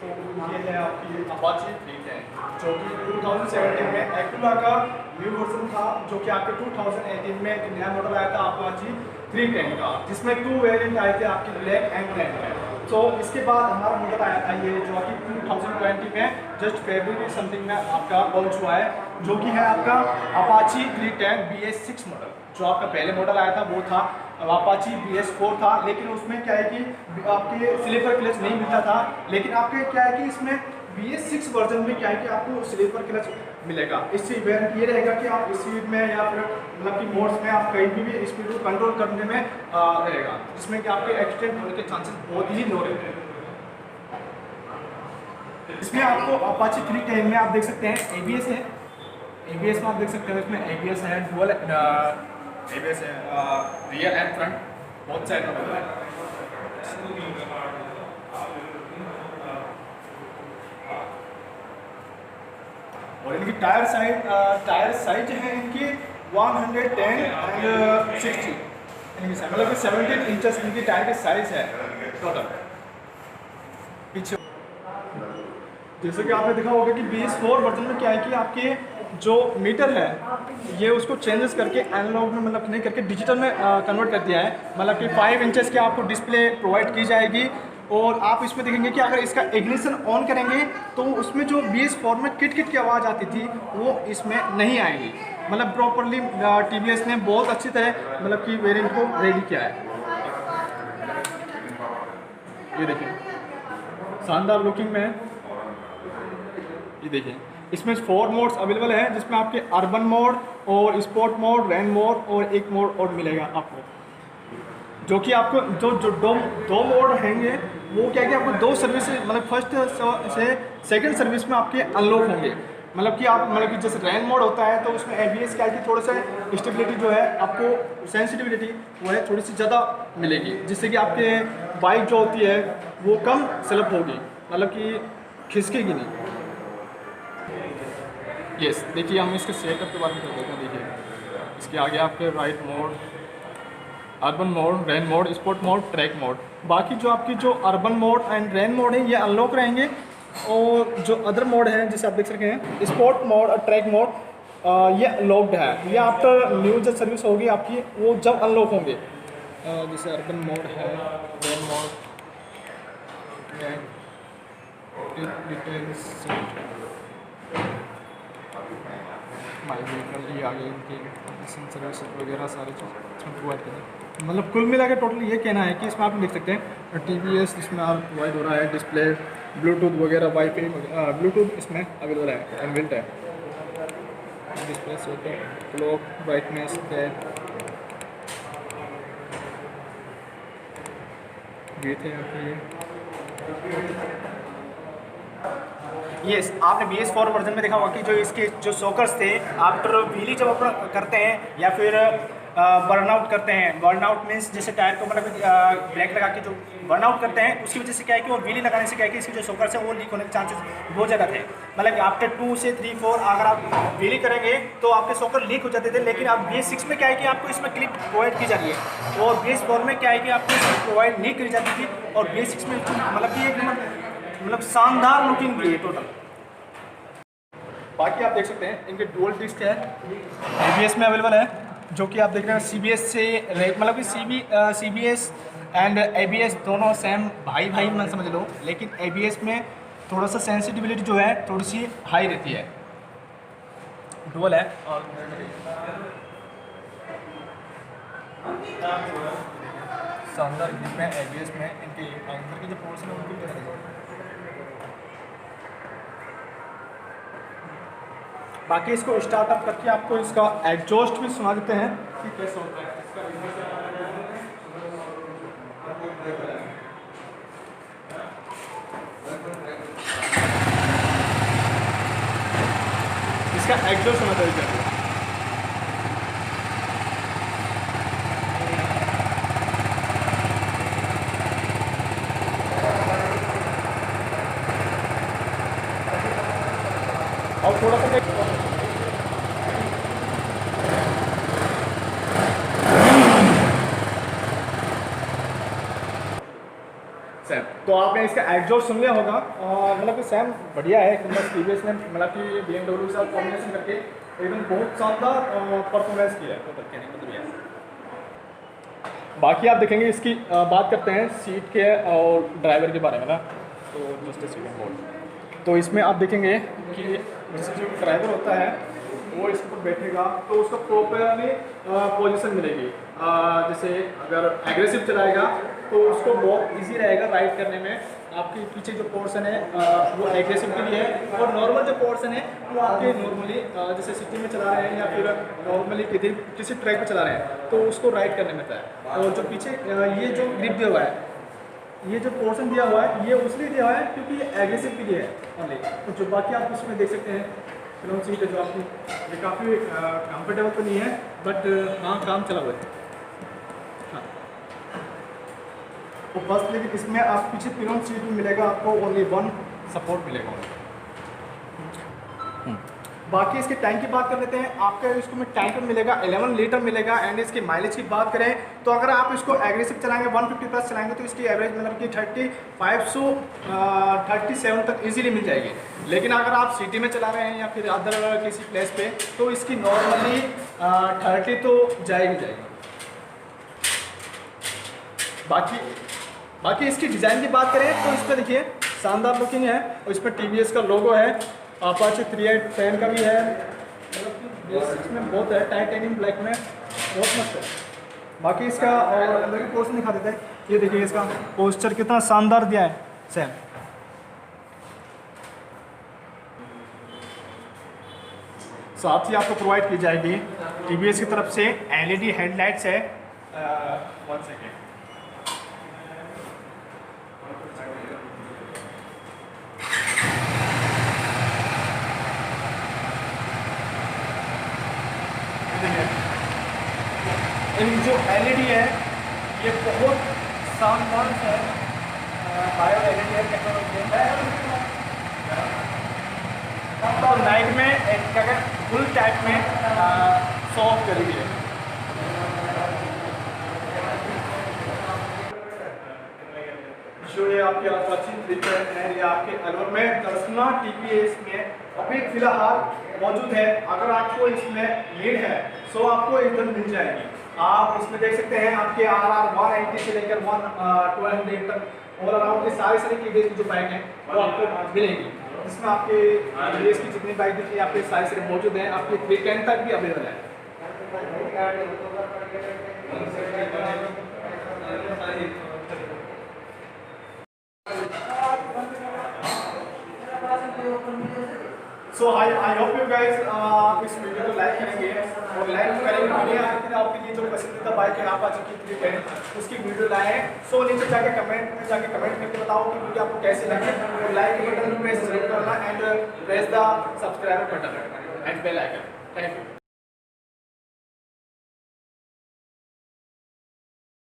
तो ये है आपकी अपाची 310 जो कि 2017 में एक्टिवा का न्यू वर्जन था, जो कि आपके 2018 में एक नया मॉडल आया था अपाची 310 का, जिसमें 2 वेरिएंट आए थे आपकी ब्लैक एंड रेड में। तो इसके बाद हमारा मॉडल आया था ये जो कि 2020 में जस्ट फरवरी समथिंग में आपका लॉन्च हुआ है, जो कि है आपका अपाची 310 BS6 मॉडल। जो आपका पहले मॉडल आया था वो था अपाची BS4 था, लेकिन उसमें क्या है कि आपके स्लीपर क्लच नहीं मिलता था। लेकिन आपके क्या है कि इसमें BS6 वर्जन में क्या है कि आपको स्लीपर क्लच मिलेगा। इससे वेरिएंट ये रहेगा कि आप स्पीड में या फिर मतलब कि मोड्स में आप कहीं भी स्पीड को कंट्रोल करने में रहेगा, जिसमें कि आपके एक्सीडेंट होने के चांसेस बहुत ही लो रहते हैं। इसमें आपको अपाची 310 में आप देख सकते हैं ABS है, ABS में आप देख सकते हैं इसमें ABS है, डुअल ABS है, रियर एंड फ्रंट बहुत साइड में है। और इनकी टायर साइज है इनकी 110 एंड 60 इनकी मतलब कि 17 इंचेस इनकी टायर की साइज है टोटल। पीछे जैसे कि आपने देखा होगा कि BS4 वर्जन में क्या है कि आपके जो मीटर है ये उसको चेंजेस करके एनालॉग में मतलब नहीं करके डिजिटल में कन्वर्ट कर दिया है। मतलब कि 5 इंचेस की आपको डिस्प्ले प्रोवाइड की जाएगी। और आप इसमें देखेंगे कि अगर इसका इग्निशन ऑन करेंगे तो उसमें जो BS4 में किट किट की आवाज़ आती थी वो इसमें नहीं आएगी। मतलब प्रॉपरली TVS ने बहुत अच्छी तरह मतलब कि वेरिएंट को रेडी किया है। ये देखिए शानदार लुकिंग में है। ये देखिए इसमें 4 मोड्स अवेलेबल हैं, जिसमें आपके अर्बन मोड और स्पोर्ट मोड, रेन मोड और एक मोड और मिलेगा आपको, जो कि आपको जो दो मोड रहेंगे वो क्या है कि आपको 2 सर्विस मतलब फर्स्ट से सेकंड सर्विस में आपके अनलॉक होंगे। मतलब कि आप मतलब कि जैसे रेन मोड होता है तो उसमें ABS क्या है कि थोड़ा सा स्टेबिलिटी जो है आपको सेंसिटिविटी वो है थोड़ी सी ज़्यादा मिलेगी, जिससे कि आपके बाइक जो होती है वो कम स्लिप होगी, मतलब कि खिसकेगी नहीं। यस देखिए हम इसके सेटअप के बारे में कर देते हैं। देखिए इसके आगे आपके right mode, urban mode, rain mode, sport mode, track mode. बाकी जो आपकी जो urban mode and rain mode है ये अनलॉक रहेंगे, और जो अदर मोड है जैसे आप देख सकते हैं स्पोर्ट मोड और ट्रैक मोड ये लॉक्ड है। ये आफ्टर न्यू जो सर्विस होगी आपकी वो जब अनलॉक होंगे। जैसे अर्बन मोड है, rain mode, details, my vehicle, ये आगे इनकी सर्विस वगैरह सारी चीज़ इसमें प्रोवाइड करें। मतलब कुल मिला के टोटल ये कहना है कि इसमें आप देख सकते हैं TVS इसमें आप प्रोवाइड हो रहा है, डिस्प्ले, ब्लूटूथ वगैरह, वाईफाई, ब्लूटूथ इसमें अवेलेबल है, इनबिल्ट है, डिस्प्ले सेटअप, क्लॉक, ब्राइटनेस, ये थे आपके। यस आपने BS4 वर्जन में देखा होगा कि जो इसके जो सॉकर्स थे आफ्टर व्हीली जब अपन करते हैं या फिर बर्नआउट करते हैं, बर्नआउट मीन्स जैसे टायर को मतलब ब्रेक लगा के जो बर्नआउट करते हैं उसकी वजह से क्या है कि वो व्हीली लगाने से क्या है कि इसके जो सॉकर्स है वो लीक होने के चांसेस बहुत ज़्यादा थे। मतलब आफ्टर 2 से 3, 4 अगर आप व्हीली करेंगे तो आपके सॉकर लीक हो जाते थे। लेकिन अब BS6 में क्या है कि आपको इसमें क्लिप प्रोवाइड की जाती है, और BS4 में क्या है कि आपको इसमें प्रोवाइड नहीं करी जाती थी। और BS6 में मतलब कि एक मतलब शानदार लुकिंग भी है टोटल। बाकी आप देख सकते हैं इनके डुअल डिस्क है, ABS में अवेलेबल है, जो कि आप देख रहे हैं CBS से मतलब कि CBS एंड ABS दोनों सेम भाई मन समझ लो। लेकिन ABS में थोड़ा सा सेंसिटिविटी जो है थोड़ी सी हाई रहती है, डुअल है। और शानदार ग्रिप में ABS में इनके अंदर की जो पोर्शन है उनकी बाकी इसको स्टार्टअप करके आपको इसका एग्जॉस्ट भी सुना देते हैं कि कैसे होता है इसका एग्जॉस्ट सुना देते हैं। और थोड़ा सा सेम। तो आपने इसका एग्जॉस्ट सुन लिया होगा, मतलब कि सेम बढ़िया है मतलब टीवीएस ने मतलब कि BMW के साथ कॉम्बिनेशन करके एकदम बहुत शानदार परफॉर्मेंस किया है, तो कहने का मतलब ये है। बाकी आप देखेंगे इसकी बात करते हैं सीट के और ड्राइवर के बारे में ना, तो जस्ट अ सेकंड होल्ड। तो इसमें आप देखेंगे कि जैसे जो ड्राइवर होता है वो इस पर बैठेगा तो उसको प्रॉपरली पोजीशन मिलेगी। जैसे अगर एग्रेसिव चलाएगा तो उसको बहुत इजी रहेगा राइड करने में। आपके पीछे जो पोर्शन है वो एग्रेसिव के लिए है, और नॉर्मल जो पोर्शन है वो आपके नॉर्मली जैसे सिटी में चला रहे हैं या फिर नॉर्मली किसी ट्रैक पे चला रहे हैं तो उसको राइड करने में होता है। और जो पीछे ये जो ग्रिप दिया हुआ है, ये जो पोर्शन दिया हुआ है ये उसलिए दिया हुआ है क्योंकि ये एग्रेसिव के लिए है ओनली। तो जो बाकी आप उसमें देख सकते हैं फिल्म सीट है जो आपकी, ये काफ़ी कंफर्टेबल तो नहीं है बट हाँ काम चला हुआ है। हाँ तो बस, लेकिन इसमें आप पीछे पिलोन सीट में मिलेगा आपको ओनली 1 सपोर्ट मिलेगा। बाकी इसके टैंक की बात कर लेते हैं। आपका इसको में टैंक में मिलेगा 11 लीटर मिलेगा। एंड इसकी माइलेज की बात करें तो अगर आप इसको एग्रेसिव चलाएंगे 150 प्लस चलाएंगे तो इसकी एवरेज मतलब कि 35 से 37 तक इजीली मिल जाएगी। लेकिन अगर आप सिटी में चला रहे हैं या फिर अदर किसी प्लेस पे तो इसकी नॉर्मली 30 तो जाएगी। बाकी इसकी डिज़ाइन की बात करें तो इस पर देखिए शानदार लुकिंग है, और इस पर TVS का लोगो है। अपाचे 3.8 का भी है, मतलब इसमें बहुत है, टाइटेनियम ब्लैक में बहुत मस्त है। बाकी इसका और अंदर की पोर्शन दिखा देते हैं। ये देखिए इसका पोस्चर कितना शानदार दिया है सेम। साथ ही आपको प्रोवाइड की जाएगी TVS की तरफ से LED हेडलाइट्स है। 1 सेकेंड, इन जो LED है ये बहुत शानदार है, बायो LED है टेक्नोलॉजी है। और नाइट में एक अगर फुल टाइप में शो ऑफ करेगी। जो ये आपके अपाचे 3.8 है, ये आपके एलोर में दर्शना TVS में अभी फिलहाल मौजूद है। अगर आपको इसमें लीड है तो आपको एकदम मिल जाएगी। आप इसमें देख सकते हैं आपके RR 180 से लेकर 1200 तक और अराउंड के सारे TVS की जो बाइक हैं वो आपको मिलेगी। इसमें आपके TVS की जितनी बाइक देखिए आपके सारे से मौजूद हैं, आपके 310 तक भी अवेलेबल है। सो आई होप यू गाइस इस वीडियो को लाइक करेंगे और लाइक करेंगे आपके लिए जो पसंदीदा बाइक है अपाचे की 310 उसकी वीडियो लाएं। सो नीचे जाके कमेंट करके बताओ कि वीडियो आपको कैसी लगी, और लाइक बटन प्रेस जरूर करना and press the subscribe button and bell icon. Thank you.